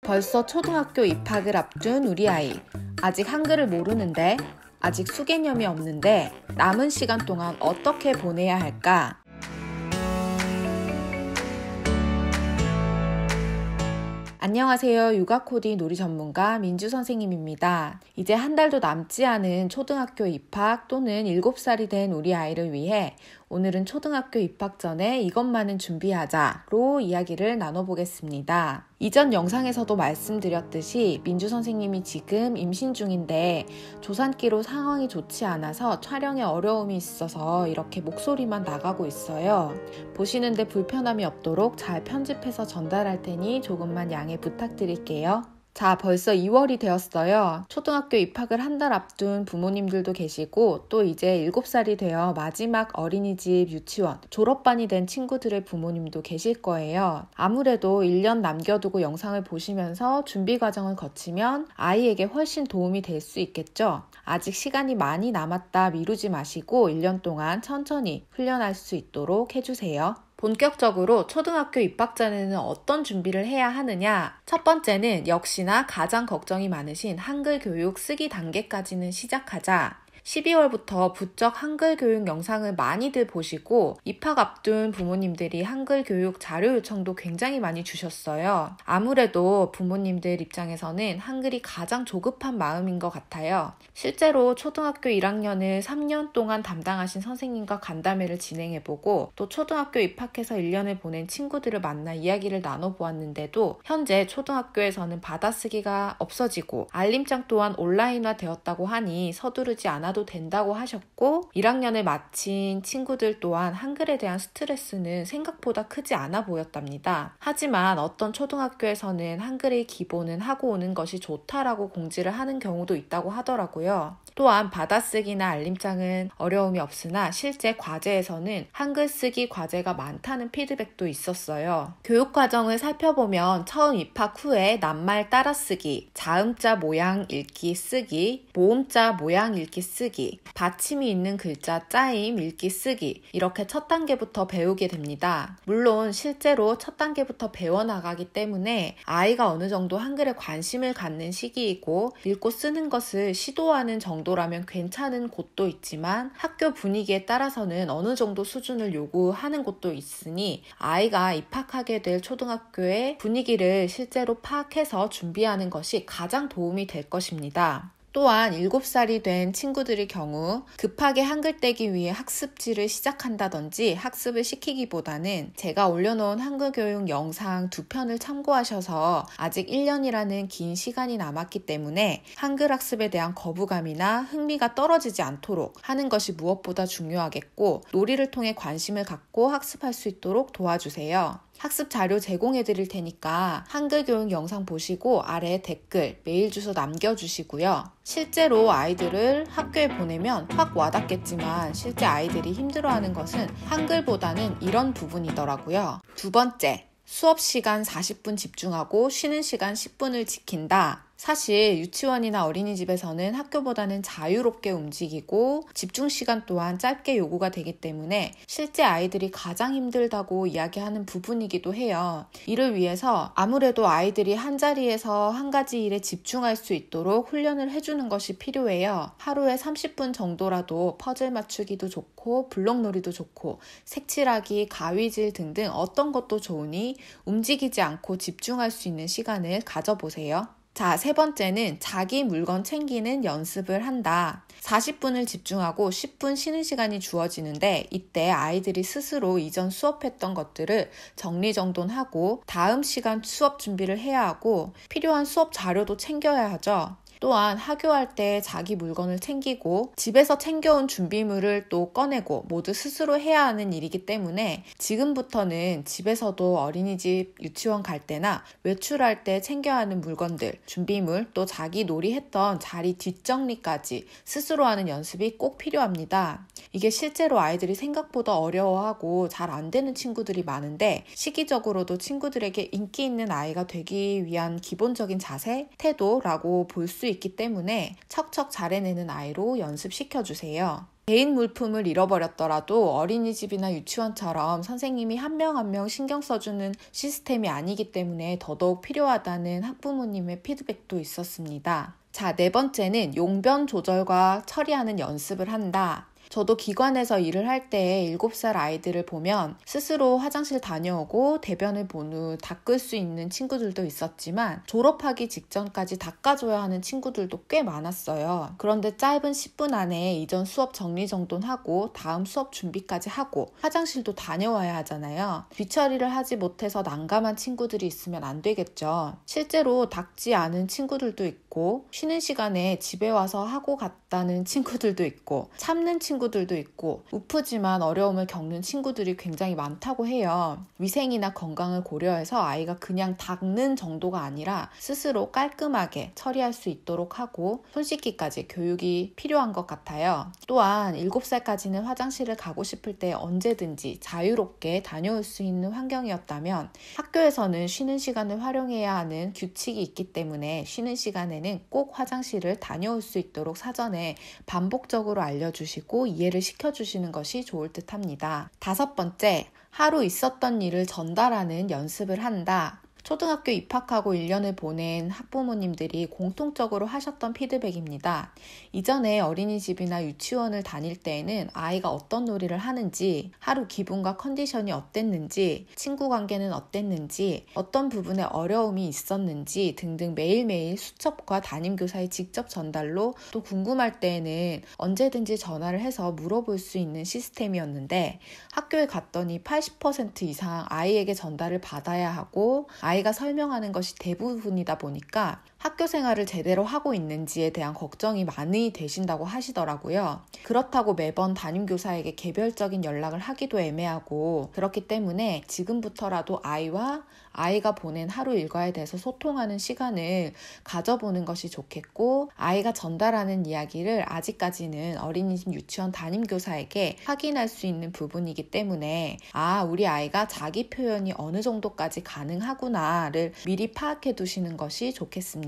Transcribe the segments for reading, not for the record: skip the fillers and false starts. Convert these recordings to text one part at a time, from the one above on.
벌써 초등학교 입학을 앞둔 우리 아이. 아직 한글을 모르는데, 아직 수개념이 없는데 남은 시간 동안 어떻게 보내야 할까? 안녕하세요. 육아 코딩 놀이 전문가 민주 선생님입니다. 이제 한 달도 남지 않은 초등학교 입학 또는 7살이 된 우리 아이를 위해 오늘은 초등학교 입학 전에 이것만은 준비하자로 이야기를 나눠보겠습니다. 이전 영상에서도 말씀드렸듯이 민주 선생님이 지금 임신 중인데 조산기로 상황이 좋지 않아서 촬영에 어려움이 있어서 이렇게 목소리만 나가고 있어요. 보시는데 불편함이 없도록 잘 편집해서 전달할 테니 조금만 양해 부탁드릴게요. 자, 벌써 2월이 되었어요. 초등학교 입학을 한 달 앞둔 부모님들도 계시고 또 이제 7살이 되어 마지막 어린이집, 유치원, 졸업반이 된 친구들의 부모님도 계실 거예요. 아무래도 1년 남겨두고 영상을 보시면서 준비 과정을 거치면 아이에게 훨씬 도움이 될 수 있겠죠. 아직 시간이 많이 남았다 미루지 마시고 1년 동안 천천히 훈련할 수 있도록 해주세요. 본격적으로 초등학교 입학 전에는 어떤 준비를 해야 하느냐? 첫 번째는 역시나 가장 걱정이 많으신 한글 교육 쓰기 단계까지는 시작하자. 12월부터 부쩍 한글 교육 영상을 많이들 보시고 입학 앞둔 부모님들이 한글 교육 자료 요청도 굉장히 많이 주셨어요. 아무래도 부모님들 입장에서는 한글이 가장 조급한 마음인 것 같아요. 실제로 초등학교 1학년을 3년 동안 담당하신 선생님과 간담회를 진행해보고 또 초등학교 입학해서 1년을 보낸 친구들을 만나 이야기를 나눠보았는데도 현재 초등학교에서는 받아쓰기가 없어지고 알림장 또한 온라인화 되었다고 하니 서두르지 않아도 된다고 하셨고 1학년을 마친 친구들 또한 한글에 대한 스트레스는 생각보다 크지 않아 보였답니다. 하지만 어떤 초등학교에서는 한글의 기본은 하고 오는 것이 좋다라고 공지를 하는 경우도 있다고 하더라고요. 또한 받아쓰기나 알림장은 어려움이 없으나 실제 과제에서는 한글 쓰기 과제가 많다는 피드백도 있었어요. 교육 과정을 살펴보면 처음 입학 후에 낱말 따라쓰기, 자음자 모양 읽기 쓰기, 모음자 모양 읽기 쓰기, 받침이 있는 글자 짜임 읽기 쓰기 이렇게 첫 단계부터 배우게 됩니다. 물론 실제로 첫 단계부터 배워나가기 때문에 아이가 어느 정도 한글에 관심을 갖는 시기이고 읽고 쓰는 것을 시도하는 정도라면 괜찮은 곳도 있지만 학교 분위기에 따라서는 어느 정도 수준을 요구하는 곳도 있으니 아이가 입학하게 될 초등학교의 분위기를 실제로 파악해서 준비하는 것이 가장 도움이 될 것입니다. 또한 7살이 된 친구들의 경우 급하게 한글 떼기 위해 학습지를 시작한다든지 학습을 시키기보다는 제가 올려놓은 한글 교육 영상 2편을 참고하셔서 아직 1년이라는 긴 시간이 남았기 때문에 한글 학습에 대한 거부감이나 흥미가 떨어지지 않도록 하는 것이 무엇보다 중요하겠고 놀이를 통해 관심을 갖고 학습할 수 있도록 도와주세요. 학습 자료 제공해 드릴 테니까 한글 교육 영상 보시고 아래 댓글, 메일 주소 남겨주시고요. 실제로 아이들을 학교에 보내면 확 와닿겠지만 실제 아이들이 힘들어하는 것은 한글보다는 이런 부분이더라고요. 두 번째, 수업 시간 40분 집중하고 쉬는 시간 10분을 지킨다. 사실 유치원이나 어린이집에서는 학교보다는 자유롭게 움직이고 집중 시간 또한 짧게 요구가 되기 때문에 실제 아이들이 가장 힘들다고 이야기하는 부분이기도 해요. 이를 위해서 아무래도 아이들이 한자리에서 한 가지 일에 집중할 수 있도록 훈련을 해주는 것이 필요해요. 하루에 30분 정도라도 퍼즐 맞추기도 좋고 블록놀이도 좋고 색칠하기, 가위질 등등 어떤 것도 좋으니 움직이지 않고 집중할 수 있는 시간을 가져보세요. 자, 세 번째는 자기 물건 챙기는 연습을 한다. 40분을 집중하고 10분 쉬는 시간이 주어지는데 이때 아이들이 스스로 이전 수업했던 것들을 정리정돈하고 다음 시간 수업 준비를 해야 하고 필요한 수업 자료도 챙겨야 하죠. 또한 하교할 때 자기 물건을 챙기고 집에서 챙겨온 준비물을 또 꺼내고 모두 스스로 해야 하는 일이기 때문에 지금부터는 집에서도 어린이집, 유치원 갈 때나 외출할 때 챙겨야 하는 물건들, 준비물, 또 자기 놀이했던 자리 뒷정리까지 스스로 하는 연습이 꼭 필요합니다. 이게 실제로 아이들이 생각보다 어려워하고 잘 안 되는 친구들이 많은데 시기적으로도 친구들에게 인기 있는 아이가 되기 위한 기본적인 자세, 태도라고 볼 수 수 있기 때문에 척척 잘 해내는 아이로 연습시켜주세요. 개인 물품을 잃어버렸더라도 어린이집이나 유치원처럼 선생님이 한 명 한 명 신경 써주는 시스템이 아니기 때문에 더더욱 필요하다는 학부모님의 피드백도 있었습니다. 자, 네 번째는 용변 조절과 처리하는 연습을 한다. 저도 기관에서 일을 할 때 7살 아이들을 보면 스스로 화장실 다녀오고 대변을 본 후 닦을 수 있는 친구들도 있었지만 졸업하기 직전까지 닦아줘야 하는 친구들도 꽤 많았어요. 그런데 짧은 10분 안에 이전 수업 정리정돈하고 다음 수업 준비까지 하고 화장실도 다녀와야 하잖아요. 뒤처리를 하지 못해서 난감한 친구들이 있으면 안 되겠죠. 실제로 닦지 않은 친구들도 있고 쉬는 시간에 집에 와서 하고 갔다는 친구들도 있고 참는 친구들도 있고 우프지만 어려움을 겪는 친구들이 굉장히 많다고 해요. 위생이나 건강을 고려해서 아이가 그냥 닦는 정도가 아니라 스스로 깔끔하게 처리할 수 있도록 하고 손 씻기까지 교육이 필요한 것 같아요. 또한 7살까지는 화장실을 가고 싶을 때 언제든지 자유롭게 다녀올 수 있는 환경이었다면 학교에서는 쉬는 시간을 활용해야 하는 규칙이 있기 때문에 쉬는 시간에는 꼭 화장실을 다녀올 수 있도록 사전에 반복적으로 알려주시고 이해를 시켜주시는 것이 좋을 듯 합니다. 5번째, 하루 있었던 일을 전달하는 연습을 한다. 초등학교 입학하고 1년을 보낸 학부모님들이 공통적으로 하셨던 피드백입니다. 이전에 어린이집이나 유치원을 다닐 때에는 아이가 어떤 놀이를 하는지, 하루 기분과 컨디션이 어땠는지, 친구 관계는 어땠는지, 어떤 부분에 어려움이 있었는지 등등 매일매일 수첩과 담임교사의 직접 전달로 또 궁금할 때에는 언제든지 전화를 해서 물어볼 수 있는 시스템이었는데 학교에 갔더니 80% 이상 아이에게 전달을 받아야 하고 아이가 설명하는 것이 대부분이다 보니까 학교 생활을 제대로 하고 있는지에 대한 걱정이 많이 되신다고 하시더라고요. 그렇다고 매번 담임교사에게 개별적인 연락을 하기도 애매하고 그렇기 때문에 지금부터라도 아이가 보낸 하루 일과에 대해서 소통하는 시간을 가져보는 것이 좋겠고 아이가 전달하는 이야기를 아직까지는 어린이집 유치원 담임교사에게 확인할 수 있는 부분이기 때문에 우리 아이가 자기 표현이 어느 정도까지 가능하구나를 미리 파악해 두시는 것이 좋겠습니다.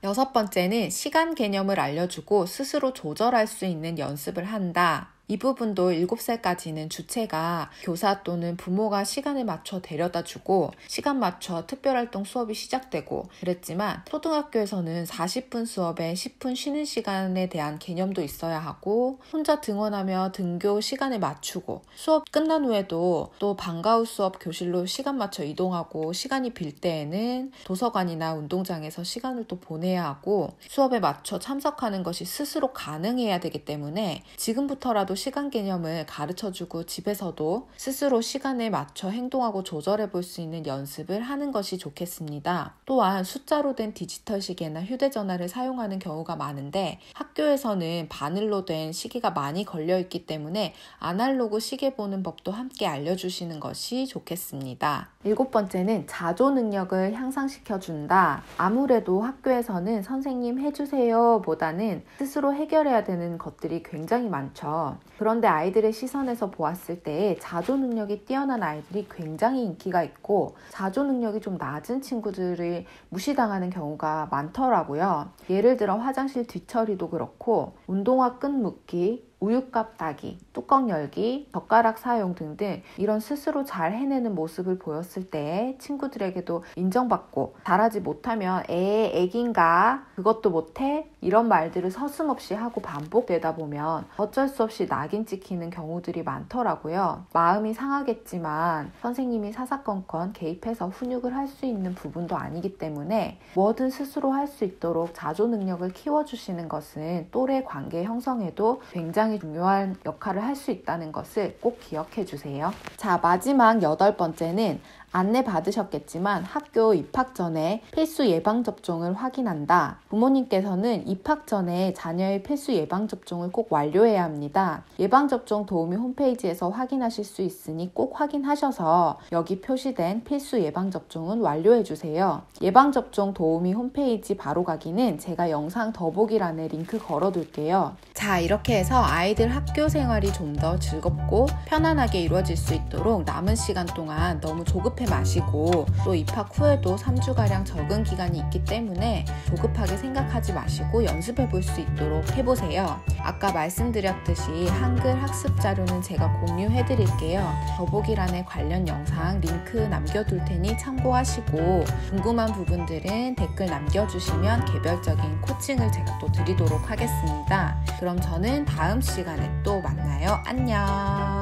6번째는 시간 개념을 알려주고 스스로 조절할 수 있는 연습을 한다. 이 부분도 7살까지는 주체가 교사 또는 부모가 시간을 맞춰 데려다주고 시간 맞춰 특별활동 수업이 시작되고 그랬지만 초등학교에서는 40분 수업에 10분 쉬는 시간에 대한 개념도 있어야 하고 혼자 등원하며 등교 시간을 맞추고 수업 끝난 후에도 또 방과 후 수업 교실로 시간 맞춰 이동하고 시간이 빌 때에는 도서관이나 운동장에서 시간을 또 보내야 하고 수업에 맞춰 참석하는 것이 스스로 가능해야 되기 때문에 지금부터라도 시간 개념을 가르쳐주고 집에서도 스스로 시간에 맞춰 행동하고 조절해 볼 수 있는 연습을 하는 것이 좋겠습니다. 또한 숫자로 된 디지털 시계나 휴대전화를 사용하는 경우가 많은데 학교에서는 바늘로 된 시계가 많이 걸려있기 때문에 아날로그 시계 보는 법도 함께 알려주시는 것이 좋겠습니다. 7번째는 자조 능력을 향상시켜준다. 아무래도 학교에서는 선생님 해주세요 보다는 스스로 해결해야 되는 것들이 굉장히 많죠. 그런데 아이들의 시선에서 보았을 때 자조 능력이 뛰어난 아이들이 굉장히 인기가 있고 자조 능력이 좀 낮은 친구들이 무시당하는 경우가 많더라고요. 예를 들어 화장실 뒤처리도 그렇고 운동화 끈 묶기, 우유값 따기, 뚜껑 열기, 젓가락 사용 등등 이런 스스로 잘 해내는 모습을 보였을 때 친구들에게도 인정받고 잘하지 못하면 애긴가 그것도 못해? 이런 말들을 서슴없이 하고 반복되다 보면 어쩔 수 없이 낙인 찍히는 경우들이 많더라고요. 마음이 상하겠지만 선생님이 사사건건 개입해서 훈육을 할 수 있는 부분도 아니기 때문에 뭐든 스스로 할 수 있도록 자조 능력을 키워주시는 것은 또래 관계 형성에도 굉장히 중요한 역할을 할 수 있다는 것을 꼭 기억해 주세요. 자, 마지막 8번째는 안내 받으셨겠지만 학교 입학 전에 필수 예방접종을 확인한다. 부모님께서는 입학 전에 자녀의 필수 예방접종을 꼭 완료해야 합니다. 예방접종 도우미 홈페이지에서 확인하실 수 있으니 꼭 확인하셔서 여기 표시된 필수 예방접종은 완료해 주세요. 예방접종 도우미 홈페이지 바로 가기는 제가 영상 더보기란에 링크 걸어둘게요. 자, 이렇게 해서 아이들 학교 생활이 좀 더 즐겁고 편안하게 이루어질 수 있도록 남은 시간 동안 너무 조급하지 급해 마시고 또 입학 후에도 3주가량 적응 기간이 있기 때문에 조급하게 생각하지 마시고 연습해 볼 수 있도록 해보세요. 아까 말씀드렸듯이 한글 학습 자료는 제가 공유해 드릴게요. 더보기란에 관련 영상 링크 남겨둘 테니 참고하시고 궁금한 부분들은 댓글 남겨주시면 개별적인 코칭을 제가 또 드리도록 하겠습니다. 그럼 저는 다음 시간에 또 만나요. 안녕.